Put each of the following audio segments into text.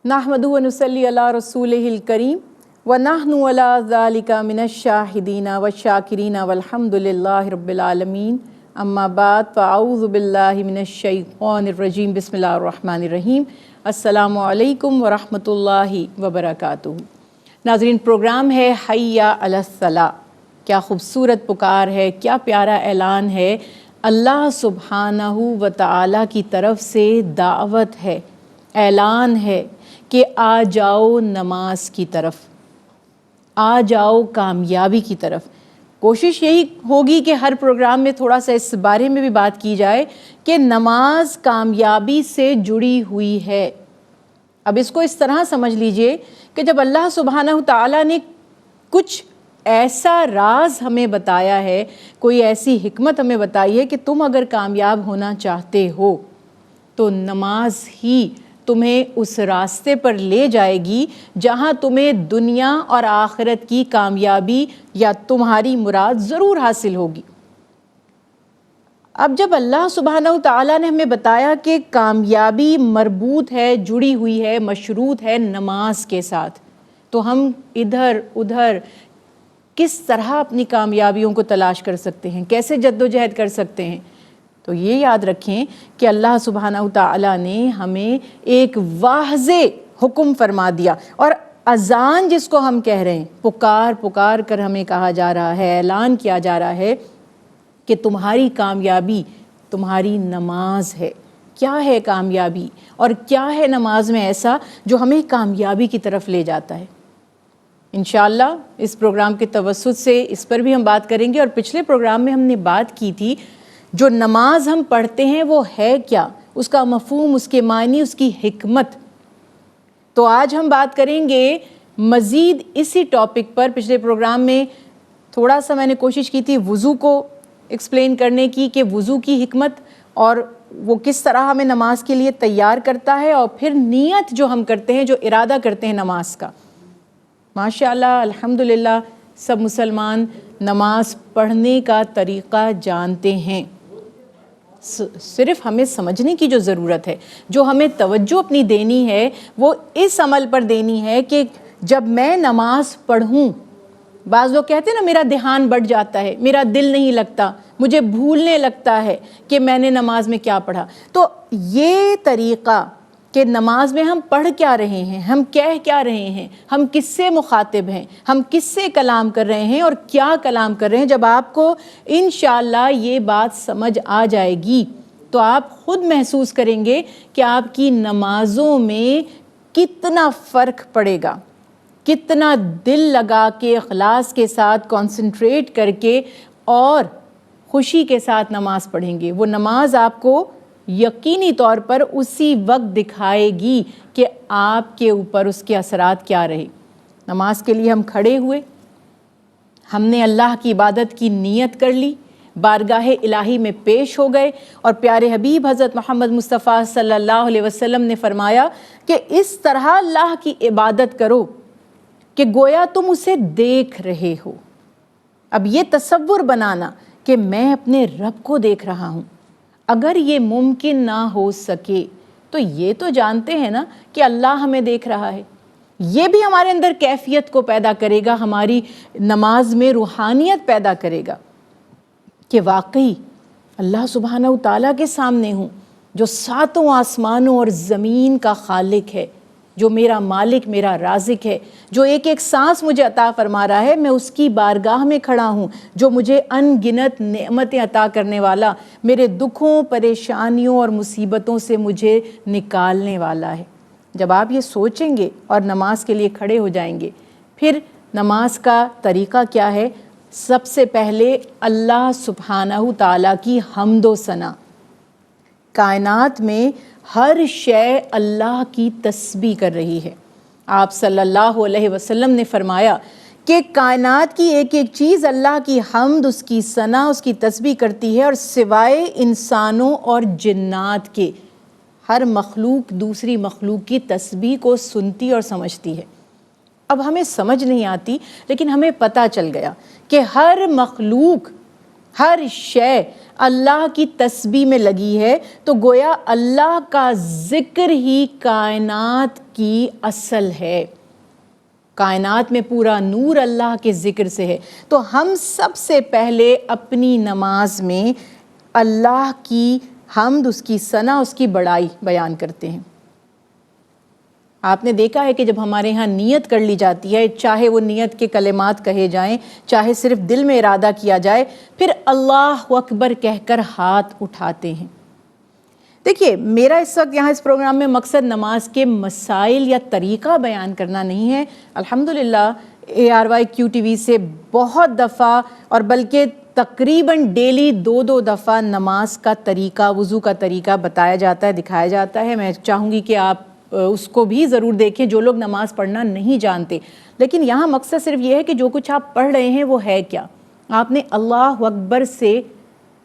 نحمدہ و نصلی علی رسولہ الکریم ونحن علی ذالک من الشاہدین والشاکرین والحمد للہ رب العالمین اما بعد فاعوذ باللہ من الشیطان الرجیم بسم اللہ الرحمن الرحیم السلام علیکم ورحمۃ اللہ وبرکاتہ۔ ناظرین، پروگرام ہے حی علی الصلاۃ۔ کیا خوبصورت پکار ہے، کیا پیارا اعلان ہے، اللہ سبحانہ و تعالی کی طرف سے دعوت ہے، اعلان ہے کہ آ جاؤ نماز کی طرف، آ جاؤ کامیابی کی طرف۔ کوشش یہی ہوگی کہ ہر پروگرام میں تھوڑا سا اس بارے میں بھی بات کی جائے کہ نماز کامیابی سے جڑی ہوئی ہے۔ اب اس کو اس طرح سمجھ لیجئے کہ جب اللہ سبحانہ تعالیٰ نے کچھ ایسا راز ہمیں بتایا ہے، کوئی ایسی حکمت ہمیں بتائی ہے کہ تم اگر کامیاب ہونا چاہتے ہو تو نماز ہی تمہیں اس راستے پر لے جائے گی جہاں تمہیں دنیا اور آخرت کی کامیابی یا تمہاری مراد ضرور حاصل ہوگی۔ اب جب اللہ سبحانہ تعالیٰ نے ہمیں بتایا کہ کامیابی مربوط ہے، جڑی ہوئی ہے، مشروط ہے نماز کے ساتھ، تو ہم ادھر ادھر کس طرح اپنی کامیابیوں کو تلاش کر سکتے ہیں، کیسے جد و جہد کر سکتے ہیں؟ تو یہ یاد رکھیں کہ اللہ سبحانہ تعالیٰ نے ہمیں ایک واضح حکم فرما دیا، اور اذان جس کو ہم کہہ رہے ہیں، پکار پکار کر ہمیں کہا جا رہا ہے، اعلان کیا جا رہا ہے کہ تمہاری کامیابی تمہاری نماز ہے۔ کیا ہے کامیابی اور کیا ہے نماز میں ایسا جو ہمیں کامیابی کی طرف لے جاتا ہے؟ انشاءاللہ اس پروگرام کے توسط سے اس پر بھی ہم بات کریں گے، اور پچھلے پروگرام میں ہم نے بات کی تھی جو نماز ہم پڑھتے ہیں وہ ہے کیا، اس کا مفہوم، اس کے معنی، اس کی حکمت۔ تو آج ہم بات کریں گے مزید اسی ٹاپک پر۔ پچھلے پروگرام میں تھوڑا سا میں نے کوشش کی تھی وضو کو ایکسپلین کرنے کی، کہ وضو کی حکمت اور وہ کس طرح ہمیں نماز کے لیے تیار کرتا ہے، اور پھر نیت جو ہم کرتے ہیں، جو ارادہ کرتے ہیں نماز کا۔ ماشاءاللہ الحمدللہ سب مسلمان نماز پڑھنے کا طریقہ جانتے ہیں، صرف ہمیں سمجھنے کی جو ضرورت ہے، جو ہمیں توجہ اپنی دینی ہے وہ اس عمل پر دینی ہے کہ جب میں نماز پڑھوں، بعض لوگ کہتے ہیں نا میرا دھیان بڑھ جاتا ہے، میرا دل نہیں لگتا، مجھے بھولنے لگتا ہے کہ میں نے نماز میں کیا پڑھا۔ تو یہ طریقہ کہ نماز میں ہم پڑھ کیا رہے ہیں، ہم کہہ کیا رہے ہیں، ہم کس سے مخاطب ہیں، ہم کس سے کلام کر رہے ہیں اور کیا کلام کر رہے ہیں، جب آپ کو انشاءاللہ یہ بات سمجھ آ جائے گی تو آپ خود محسوس کریں گے کہ آپ کی نمازوں میں کتنا فرق پڑے گا، کتنا دل لگا کے اخلاص کے ساتھ کنسنٹریٹ کر کے اور خوشی کے ساتھ نماز پڑھیں گے۔ وہ نماز آپ کو یقینی طور پر اسی وقت دکھائے گی کہ آپ کے اوپر اس کے اثرات کیا رہے۔ نماز کے لیے ہم کھڑے ہوئے، ہم نے اللہ کی عبادت کی نیت کر لی، بارگاہ الہی میں پیش ہو گئے، اور پیارے حبیب حضرت محمد مصطفیٰ صلی اللہ علیہ وسلم نے فرمایا کہ اس طرح اللہ کی عبادت کرو کہ گویا تم اسے دیکھ رہے ہو۔ اب یہ تصور بنانا کہ میں اپنے رب کو دیکھ رہا ہوں، اگر یہ ممکن نہ ہو سکے تو یہ تو جانتے ہیں نا کہ اللہ ہمیں دیکھ رہا ہے۔ یہ بھی ہمارے اندر کیفیت کو پیدا کرے گا، ہماری نماز میں روحانیت پیدا کرے گا کہ واقعی اللہ سبحانہ تعالیٰ کے سامنے ہوں، جو ساتوں آسمانوں اور زمین کا خالق ہے، جو میرا مالک، میرا رازق ہے، جو ایک ایک سانس مجھے عطا فرما رہا ہے، میں اس کی بارگاہ میں کھڑا ہوں، جو مجھے ان گنت نعمتیں عطا کرنے والا، میرے دکھوں، پریشانیوں اور مصیبتوں سے مجھے نکالنے والا ہے۔ جب آپ یہ سوچیں گے اور نماز کے لیے کھڑے ہو جائیں گے، پھر نماز کا طریقہ کیا ہے؟ سب سے پہلے اللہ سبحانہ تعالیٰ کی حمد و ثنا۔ کائنات میں ہر شے اللہ کی تسبیح کر رہی ہے۔ آپ صلی اللہ علیہ وسلم نے فرمایا کہ کائنات کی ایک ایک چیز اللہ کی حمد، اس کی ثنا، اس کی تسبیح کرتی ہے، اور سوائے انسانوں اور جنات کے ہر مخلوق دوسری مخلوق کی تسبیح کو سنتی اور سمجھتی ہے۔ اب ہمیں سمجھ نہیں آتی، لیکن ہمیں پتہ چل گیا کہ ہر مخلوق، ہر شے اللہ کی تسبیح میں لگی ہے، تو گویا اللہ کا ذکر ہی کائنات کی اصل ہے۔ کائنات میں پورا نور اللہ کے ذکر سے ہے۔ تو ہم سب سے پہلے اپنی نماز میں اللہ کی حمد، اس کی ثنا، اس کی بڑائی بیان کرتے ہیں۔ آپ نے دیکھا ہے کہ جب ہمارے ہاں نیت کر لی جاتی ہے، چاہے وہ نیت کے کلمات کہے جائیں، چاہے صرف دل میں ارادہ کیا جائے، پھر اللہ اکبر کہہ کر ہاتھ اٹھاتے ہیں۔ دیکھیے، میرا اس وقت یہاں اس پروگرام میں مقصد نماز کے مسائل یا طریقہ بیان کرنا نہیں ہے۔ الحمدللہ ARYQ-TV سے بہت دفعہ، اور بلکہ تقریباً ڈیلی 2 دفعہ نماز کا طریقہ، وضو کا طریقہ بتایا جاتا ہے، دکھایا جاتا ہے۔ میں چاہوں گی کہ آپ اس کو بھی ضرور دیکھیں جو لوگ نماز پڑھنا نہیں جانتے۔ لیکن یہاں مقصد صرف یہ ہے کہ جو کچھ آپ پڑھ رہے ہیں وہ ہے کیا۔ آپ نے اللہ اکبر سے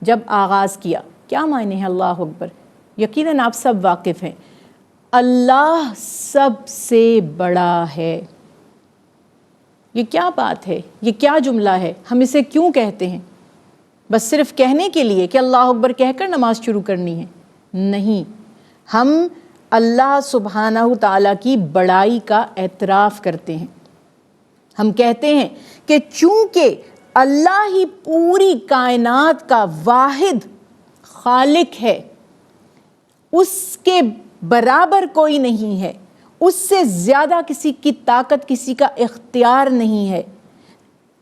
جب آغاز کیا معنی ہے اللہ اکبر؟ یقیناً آپ سب واقف ہیں، اللہ سب سے بڑا ہے۔ یہ کیا بات ہے، یہ کیا جملہ ہے؟ ہم اسے کیوں کہتے ہیں؟ بس صرف کہنے کے لیے کہ اللہ اکبر کہہ کر نماز شروع کرنی ہے؟ نہیں، ہم اللہ سبحانہ تعالیٰ کی بڑائی کا اعتراف کرتے ہیں۔ ہم کہتے ہیں کہ چونکہ اللہ ہی پوری کائنات کا واحد خالق ہے، اس کے برابر کوئی نہیں ہے، اس سے زیادہ کسی کی طاقت، کسی کا اختیار نہیں ہے،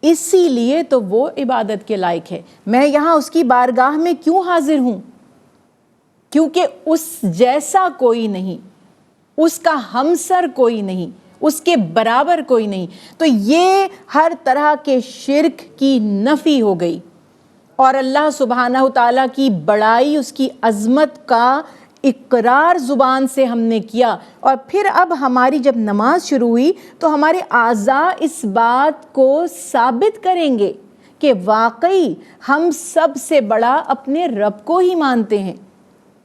اسی لیے تو وہ عبادت کے لائق ہے۔ میں یہاں اس کی بارگاہ میں کیوں حاضر ہوں؟ کیونکہ اس جیسا کوئی نہیں، اس کا ہمسر کوئی نہیں، اس کے برابر کوئی نہیں۔ تو یہ ہر طرح کے شرک کی نفی ہو گئی، اور اللہ سبحانہ تعالیٰ کی بڑائی، اس کی عظمت کا اقرار زبان سے ہم نے کیا۔ اور پھر اب ہماری جب نماز شروع ہوئی تو ہمارے اعضاء اس بات کو ثابت کریں گے کہ واقعی ہم سب سے بڑا اپنے رب کو ہی مانتے ہیں۔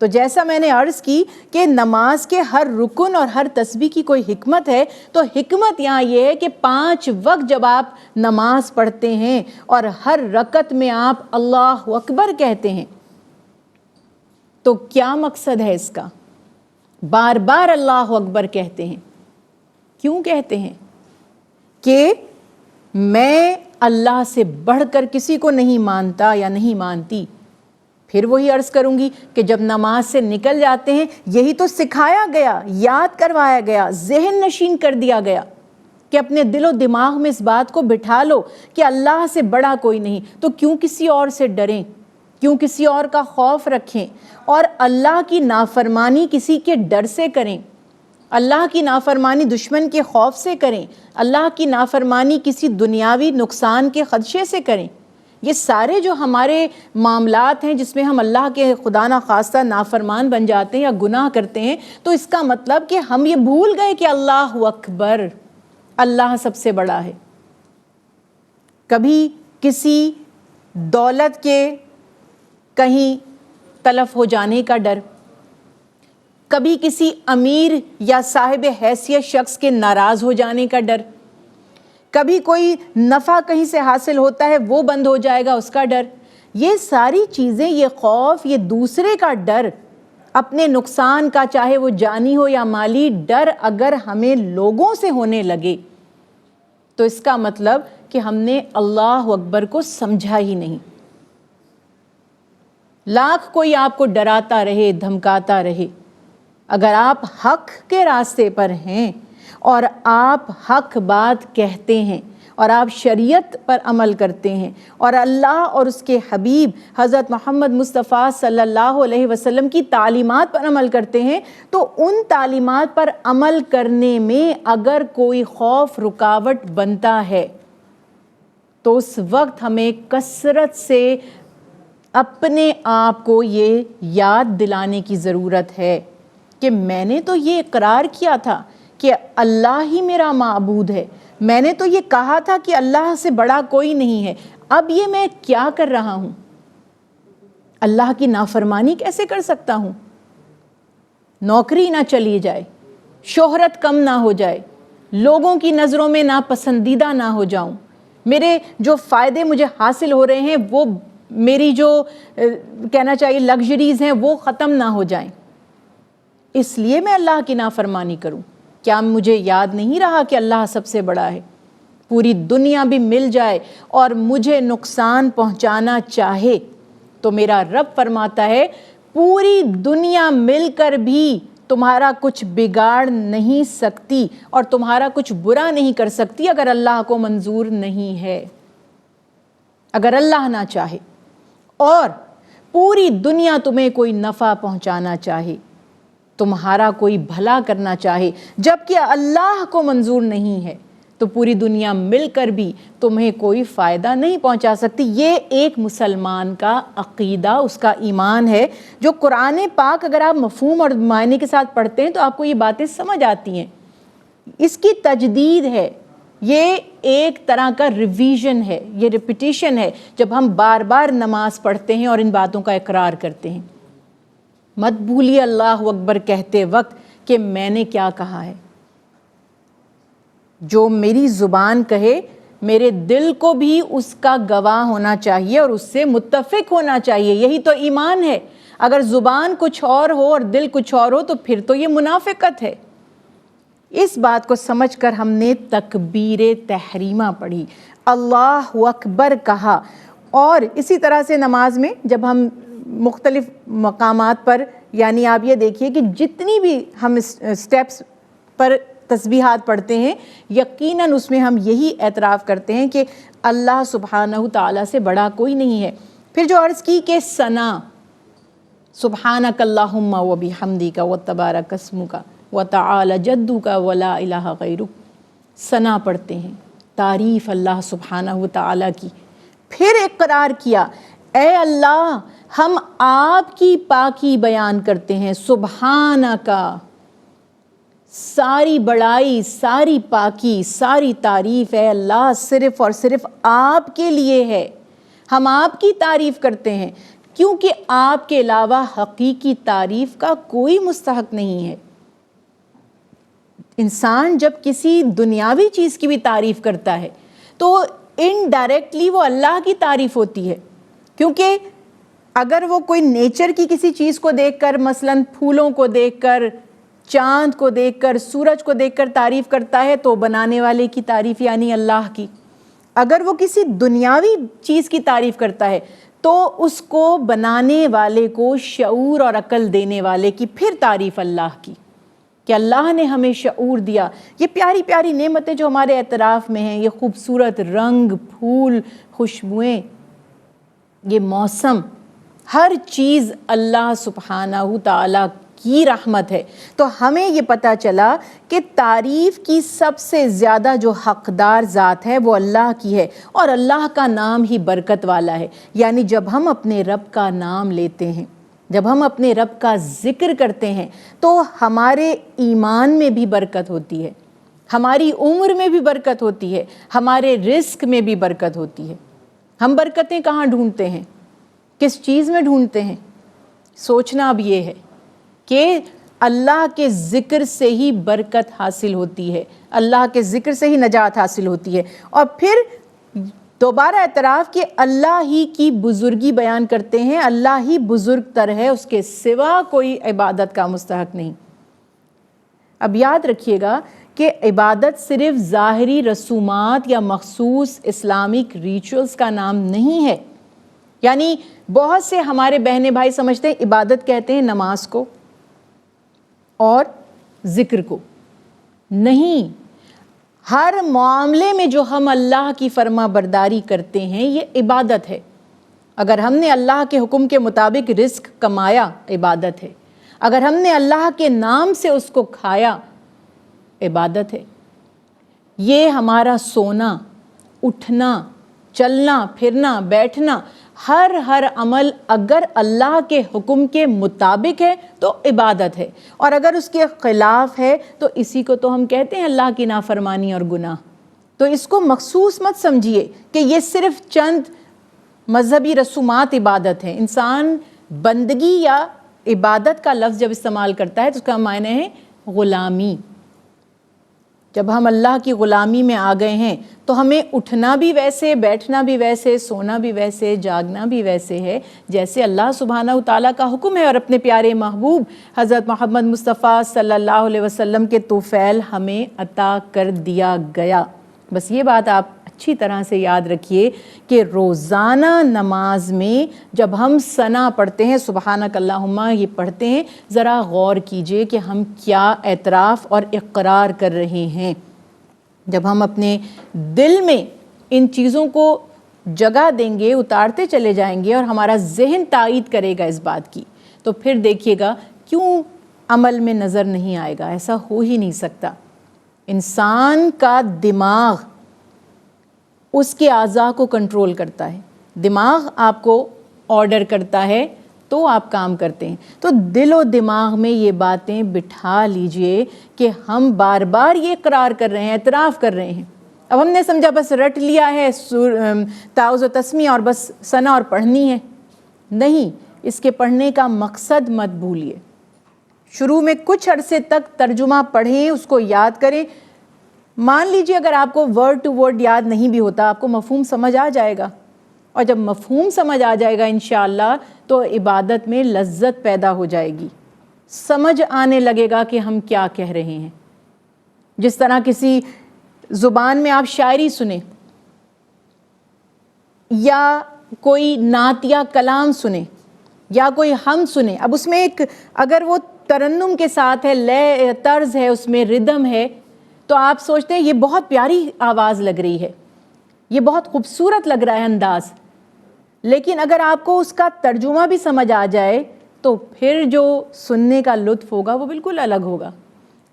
تو جیسا میں نے عرض کی کہ نماز کے ہر رکن اور ہر تسبیح کی کوئی حکمت ہے، تو حکمت یہاں یہ ہے کہ 5 وقت جب آپ نماز پڑھتے ہیں اور ہر رکعت میں آپ اللہ اکبر کہتے ہیں، تو کیا مقصد ہے اس کا؟ بار بار اللہ اکبر کہتے ہیں، کیوں کہتے ہیں؟ کہ میں اللہ سے بڑھ کر کسی کو نہیں مانتا یا نہیں مانتی۔ پھر وہی عرض کروں گی کہ جب نماز سے نکل جاتے ہیں، یہی تو سکھایا گیا، یاد کروایا گیا، ذہن نشین کر دیا گیا کہ اپنے دل و دماغ میں اس بات کو بٹھا لو کہ اللہ سے بڑا کوئی نہیں۔ تو کیوں کسی اور سے ڈریں؟ کیوں کسی اور کا خوف رکھیں اور اللہ کی نافرمانی کسی کے ڈر سے کریں؟ اللہ کی نافرمانی دشمن کے خوف سے کریں، اللہ کی نافرمانی کسی دنیاوی نقصان کے خدشے سے کریں؟ یہ سارے جو ہمارے معاملات ہیں جس میں ہم اللہ کے خدا نخواستہ نافرمان بن جاتے ہیں یا گناہ کرتے ہیں، تو اس کا مطلب کہ ہم یہ بھول گئے کہ اللہ اکبر، اللہ سب سے بڑا ہے۔ کبھی کسی دولت کے کہیں تلف ہو جانے کا ڈر، کبھی کسی امیر یا صاحب حیثیت شخص کے ناراض ہو جانے کا ڈر، کبھی کوئی نفع کہیں سے حاصل ہوتا ہے وہ بند ہو جائے گا اس کا ڈر۔ یہ ساری چیزیں، یہ خوف، یہ دوسرے کا ڈر، اپنے نقصان کا، چاہے وہ جانی ہو یا مالی ڈر، اگر ہمیں لوگوں سے ہونے لگے تو اس کا مطلب کہ ہم نے اللہ اکبر کو سمجھا ہی نہیں۔ لاکھ کوئی آپ کو ڈراتا رہے، دھمکاتا رہے، اگر آپ حق کے راستے پر ہیں اور آپ حق بات کہتے ہیں اور آپ شریعت پر عمل کرتے ہیں اور اللہ اور اس کے حبیب حضرت محمد مصطفیٰ صلی اللہ علیہ وسلم کی تعلیمات پر عمل کرتے ہیں، تو ان تعلیمات پر عمل کرنے میں اگر کوئی خوف رکاوٹ بنتا ہے تو اس وقت ہمیں کثرت سے اپنے آپ کو یہ یاد دلانے کی ضرورت ہے کہ میں نے تو یہ اقرار کیا تھا کہ اللہ ہی میرا معبود ہے، میں نے تو یہ کہا تھا کہ اللہ سے بڑا کوئی نہیں ہے، اب یہ میں کیا کر رہا ہوں؟ اللہ کی نافرمانی کیسے کر سکتا ہوں؟ نوکری نہ چلی جائے، شہرت کم نہ ہو جائے، لوگوں کی نظروں میں ناپسندیدہ نہ ہو جاؤں، میرے جو فائدے مجھے حاصل ہو رہے ہیں وہ میری جو کہنا چاہیے لگژریز ہیں وہ ختم نہ ہو جائیں، اس لیے میں اللہ کی نافرمانی کروں؟ کیا مجھے یاد نہیں رہا کہ اللہ سب سے بڑا ہے؟ پوری دنیا بھی مل جائے اور مجھے نقصان پہنچانا چاہے تو میرا رب فرماتا ہے پوری دنیا مل کر بھی تمہارا کچھ بگاڑ نہیں سکتی اور تمہارا کچھ برا نہیں کر سکتی اگر اللہ کو منظور نہیں ہے، اگر اللہ نہ چاہے، اور پوری دنیا تمہیں کوئی نفع پہنچانا چاہے، تمہارا کوئی بھلا کرنا چاہے، جبکہ اللہ کو منظور نہیں ہے تو پوری دنیا مل کر بھی تمہیں کوئی فائدہ نہیں پہنچا سکتی۔ یہ ایک مسلمان کا عقیدہ، اس کا ایمان ہے، جو قرآن پاک اگر آپ مفہوم اور معنی کے ساتھ پڑھتے ہیں تو آپ کو یہ باتیں سمجھ آتی ہیں۔ اس کی تجدید ہے، یہ ایک طرح کا ریویژن ہے، یہ ریپیٹیشن ہے جب ہم بار بار نماز پڑھتے ہیں اور ان باتوں کا اقرار کرتے ہیں۔ مت بھولیے اللہ اکبر کہتے وقت کہ میں نے کیا کہا ہے۔ جو میری زبان کہے میرے دل کو بھی اس کا گواہ ہونا چاہیے اور اس سے متفق ہونا چاہیے، یہی تو ایمان ہے۔ اگر زبان کچھ اور ہو اور دل کچھ اور ہو تو پھر تو یہ منافقت ہے۔ اس بات کو سمجھ کر ہم نے تکبیر تحریمہ پڑھی، اللہ اکبر کہا، اور اسی طرح سے نماز میں جب ہم مختلف مقامات پر، یعنی آپ یہ دیکھیے کہ جتنی بھی ہم سٹیپس پر تسبیحات پڑھتے ہیں یقیناً اس میں ہم یہی اعتراف کرتے ہیں کہ اللہ سبحانہ تعالیٰ سے بڑا کوئی نہیں ہے۔ پھر جو عرض کی کہ ثنا، سبحانک اللہم و بحمدک و تبارک اسمک و تعالی جدک و لا الہ غیرک، ثنا پڑھتے ہیں، تعریف اللہ سبحانہ تعالیٰ کی۔ پھر اقرار کیا اے اللہ ہم آپ کی پاکی بیان کرتے ہیں، سبحانکا، ساری بڑائی، ساری پاکی، ساری تعریف اے اللہ صرف اور صرف آپ کے لیے ہے، ہم آپ کی تعریف کرتے ہیں کیونکہ آپ کے علاوہ حقیقی تعریف کا کوئی مستحق نہیں ہے۔ انسان جب کسی دنیاوی چیز کی بھی تعریف کرتا ہے تو انڈائریکٹلی وہ اللہ کی تعریف ہوتی ہے، کیونکہ اگر وہ کوئی نیچر کی کسی چیز کو دیکھ کر، مثلاً پھولوں کو دیکھ کر، چاند کو دیکھ کر، سورج کو دیکھ کر تعریف کرتا ہے تو بنانے والے کی تعریف یعنی اللہ کی۔ اگر وہ کسی دنیاوی چیز کی تعریف کرتا ہے تو اس کو بنانے والے کو، شعور اور عقل دینے والے کی پھر تعریف اللہ کی، کہ اللہ نے ہمیں شعور دیا۔ یہ پیاری پیاری نعمتیں جو ہمارے اعتراف میں ہیں، یہ خوبصورت رنگ، پھول، خوشبوئیں، یہ موسم، ہر چیز اللہ سبحانہ تعالیٰ کی رحمت ہے۔ تو ہمیں یہ پتہ چلا کہ تعریف کی سب سے زیادہ جو حقدار ذات ہے وہ اللہ کی ہے، اور اللہ کا نام ہی برکت والا ہے۔ یعنی جب ہم اپنے رب کا نام لیتے ہیں، جب ہم اپنے رب کا ذکر کرتے ہیں تو ہمارے ایمان میں بھی برکت ہوتی ہے، ہماری عمر میں بھی برکت ہوتی ہے، ہمارے رزق میں بھی برکت ہوتی ہے۔ ہم برکتیں کہاں ڈھونڈتے ہیں؟ کس چیز میں ڈھونڈتے ہیں؟ سوچنا اب یہ ہے کہ اللہ کے ذکر سے ہی برکت حاصل ہوتی ہے، اللہ کے ذکر سے ہی نجات حاصل ہوتی ہے۔ اور پھر دوبارہ اعتراف کہ اللہ ہی کی بزرگی بیان کرتے ہیں، اللہ ہی بزرگ تر ہے، اس کے سوا کوئی عبادت کا مستحق نہیں۔ اب یاد رکھیے گا کہ عبادت صرف ظاہری رسومات یا مخصوص اسلامک ریچولز کا نام نہیں ہے۔ یعنی بہت سے ہمارے بہنیں بھائی سمجھتے ہیں عبادت کہتے ہیں نماز کو اور ذکر کو، نہیں، ہر معاملے میں جو ہم اللہ کی فرما برداری کرتے ہیں یہ عبادت ہے۔ اگر ہم نے اللہ کے حکم کے مطابق رزق کمایا، عبادت ہے۔ اگر ہم نے اللہ کے نام سے اس کو کھایا، عبادت ہے۔ یہ ہمارا سونا، اٹھنا، چلنا پھرنا، بیٹھنا، ہر عمل اگر اللہ کے حکم کے مطابق ہے تو عبادت ہے، اور اگر اس کے خلاف ہے تو اسی کو تو ہم کہتے ہیں اللہ کی نافرمانی اور گناہ۔ تو اس کو مخصوص مت سمجھیے کہ یہ صرف چند مذہبی رسومات عبادت ہیں۔ انسان بندگی یا عبادت کا لفظ جب استعمال کرتا ہے تو اس کا معنی ہے غلامی۔ جب ہم اللہ کی غلامی میں آ گئے ہیں تو ہمیں اٹھنا بھی ویسے، بیٹھنا بھی ویسے، سونا بھی ویسے، جاگنا بھی ویسے ہے جیسے اللہ سبحانہ وتعالیٰ کا حکم ہے، اور اپنے پیارے محبوب حضرت محمد مصطفیٰ صلی اللہ علیہ وسلم کے توفیل ہمیں عطا کر دیا گیا۔ بس یہ بات آپ اچھی طرح سے یاد رکھیے کہ روزانہ نماز میں جب ہم ثنا پڑھتے ہیں، سبحانک اللہم یہ پڑھتے ہیں، ذرا غور کیجئے کہ ہم کیا اعتراف اور اقرار کر رہے ہیں۔ جب ہم اپنے دل میں ان چیزوں کو جگہ دیں گے، اتارتے چلے جائیں گے، اور ہمارا ذہن تائید کرے گا اس بات کی، تو پھر دیکھیے گا کیوں عمل میں نظر نہیں آئے گا۔ ایسا ہو ہی نہیں سکتا۔ انسان کا دماغ اس کے اعضاء کو کنٹرول کرتا ہے، دماغ آپ کو آرڈر کرتا ہے تو آپ کام کرتے ہیں۔ تو دل و دماغ میں یہ باتیں بٹھا لیجئے کہ ہم بار بار یہ اقرار کر رہے ہیں، اعتراف کر رہے ہیں۔ اب ہم نے سمجھا بس رٹ لیا ہے تعوذ و تسمیہ اور بس ثنا اور پڑھنی ہے، نہیں، اس کے پڑھنے کا مقصد مت بھولیے۔ شروع میں کچھ عرصے تک ترجمہ پڑھیں، اس کو یاد کریں۔ مان لیجئے اگر آپ کو ورڈ ٹو ورڈ یاد نہیں بھی ہوتا، آپ کو مفہوم سمجھ آ جائے گا، اور جب مفہوم سمجھ آ جائے گا انشاءاللہ تو عبادت میں لذت پیدا ہو جائے گی، سمجھ آنے لگے گا کہ ہم کیا کہہ رہے ہیں۔ جس طرح کسی زبان میں آپ شاعری سنیں یا کوئی نعت یا کلام سنیں یا کوئی حمد سنیں، اب اس میں ایک اگر وہ ترنم کے ساتھ ہے، لے طرز ہے، اس میں ردم ہے، تو آپ سوچتے ہیں یہ بہت پیاری آواز لگ رہی ہے، یہ بہت خوبصورت لگ رہا ہے انداز، لیکن اگر آپ کو اس کا ترجمہ بھی سمجھ آ جائے تو پھر جو سننے کا لطف ہوگا وہ بالکل الگ ہوگا۔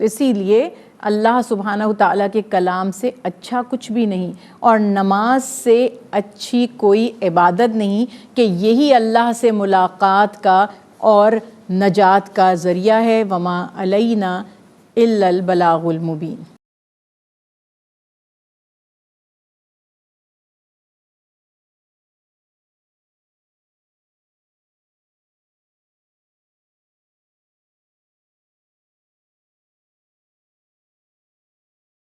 تو اسی لیے اللہ سبحانہ وتعالیٰ کے کلام سے اچھا کچھ بھی نہیں، اور نماز سے اچھی کوئی عبادت نہیں کہ یہی اللہ سے ملاقات کا اور نجات کا ذریعہ ہے۔ وما علینا الا البلاغ المبین۔